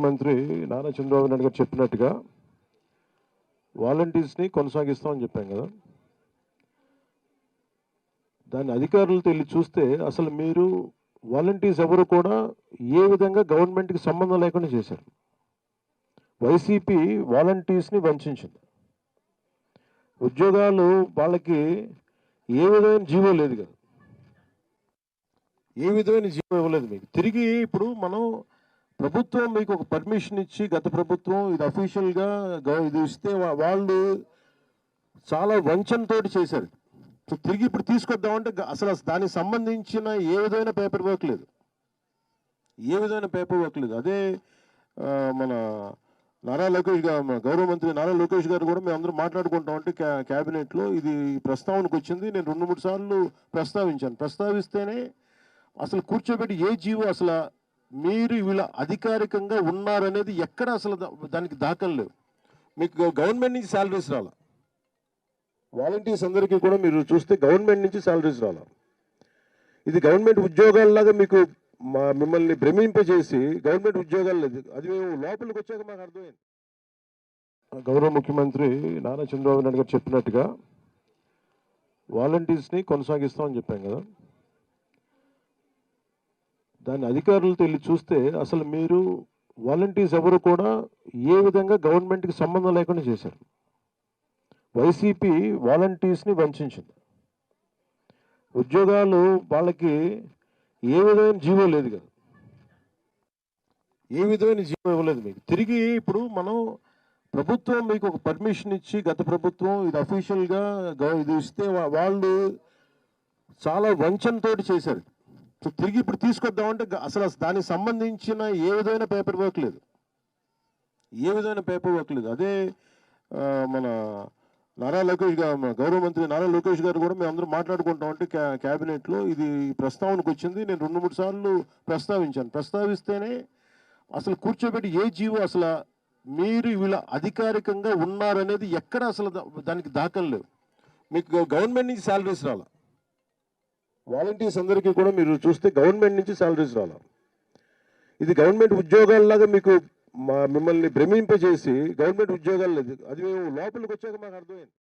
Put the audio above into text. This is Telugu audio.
ముఖ్యమంత్రి నారా చంద్రబాబు నాయుడు గారు చెప్పినట్టుగా వాలంటీర్స్ని కొనసాగిస్తామని చెప్పాం కదా. దాని అధికారులతో వెళ్ళి చూస్తే అసలు మీరు వాలంటీర్స్ ఎవరు కూడా ఏ విధంగా గవర్నమెంట్కి సంబంధం లేకుండా చేశారు. వైసీపీ వాలంటీర్స్ని వంచింది. ఉద్యోగాలు వాళ్ళకి ఏ విధమైన జీవో లేదు కదా, ఏ విధమైన జీవో ఇవ్వలేదు మీకు. తిరిగి ఇప్పుడు మనం ప్రభుత్వం మీకు ఒక పర్మిషన్ ఇచ్చి, గత ప్రభుత్వం ఇది అఫీషియల్గా ఇది ఇస్తే వాళ్ళు చాలా వంచనతోటి చేశారు. సో తిరిగి ఇప్పుడు తీసుకొద్దామంటే అసలు దానికి సంబంధించిన ఏ విధమైన పేపర్ వర్క్ లేదు, ఏ విధమైన పేపర్ వర్క్ లేదు. అదే మన నారా లోకేష్ గారు, గౌరవ మంత్రి నారా లోకేష్ గారు కూడా మేము అందరూ మాట్లాడుకుంటాం అంటే క్యాబినెట్లో ఇది ప్రస్తావనకు వచ్చింది. నేను 2-3 సార్లు ప్రస్తావించాను. ప్రస్తావిస్తేనే అసలు కూర్చోబెట్టి ఏ జీవో అసలు మీరు వీళ్ళ అధికారికంగా ఉన్నారనేది ఎక్కడ అసలు దానికి దాఖలు లేవు. మీకు గవర్నమెంట్ నుంచి శాలరీస్ రాలా, వాలంటీర్స్ అందరికీ కూడా మీరు చూస్తే గవర్నమెంట్ నుంచి శాలరీస్ రాలా. ఇది గవర్నమెంట్ ఉద్యోగాల్లాగా మీకు మిమ్మల్ని భ్రమింపజేసి గవర్నమెంట్ ఉద్యోగాలు లేదు. అది మేము లోపలికి వచ్చాక మాకు అర్థమైంది. గౌరవ ముఖ్యమంత్రి నారా చంద్రబాబు నాయుడు గారు చెప్పినట్టుగా వాలంటీర్స్ని కొనసాగిస్తామని చెప్పాం కదా. దాని అధికారులతో వెళ్ళి చూస్తే అసలు మీరు వాలంటీర్స్ ఎవరు కూడా ఏ విధంగా గవర్నమెంట్కి సంబంధం లేకుండా చేశారు. వైసీపీ వాలంటీర్స్ని వంచింది. ఉద్యోగాలు వాళ్ళకి ఏ విధమైన జీవో లేదు కదా, ఏ విధమైన జీవో ఇవ్వలేదు మీకు. తిరిగి ఇప్పుడు మనం ప్రభుత్వం మీకు ఒక పర్మిషన్ ఇచ్చి, గత ప్రభుత్వం ఇది అఫీషియల్గా ఇది ఇస్తే వాళ్ళు చాలా వంచనతోటి చేశారు. సో తిరిగి ఇప్పుడు తీసుకొద్దామంటే అసలు దానికి సంబంధించిన ఏ విధమైన పేపర్ వర్క్ లేదు, ఏ విధమైన పేపర్ వర్క్ లేదు. అదే మన నారా లోకేష్ గారు, గౌరవ మంత్రి నారా లోకేష్ గారు కూడా మేము అందరూ మాట్లాడుకుంటాం అంటే క్యాబినెట్లో ఇది ప్రస్తావనకు వచ్చింది. నేను 2-3 సార్లు ప్రస్తావించాను. ప్రస్తావిస్తేనే అసలు కూర్చోబెట్టి ఏ జీవో అసలు మీరు వీళ్ళ అధికారికంగా ఉన్నారనేది ఎక్కడ అసలు దానికి దాఖలు లేవు. మీకు గవర్నమెంట్ నుంచి శాలరీస్ రాలా, వాలంటీర్స్ అందరికీ కూడా మీరు చూస్తే గవర్నమెంట్ నుంచి శాలరీస్ రాలా. ఇది గవర్నమెంట్ ఉద్యోగాల్లాగా మీకు మిమ్మల్ని భ్రమింపజేసి గవర్నమెంట్ ఉద్యోగాలు లేదు. అది మేము లోపలికి వచ్చాక మాకు అర్థమైంది.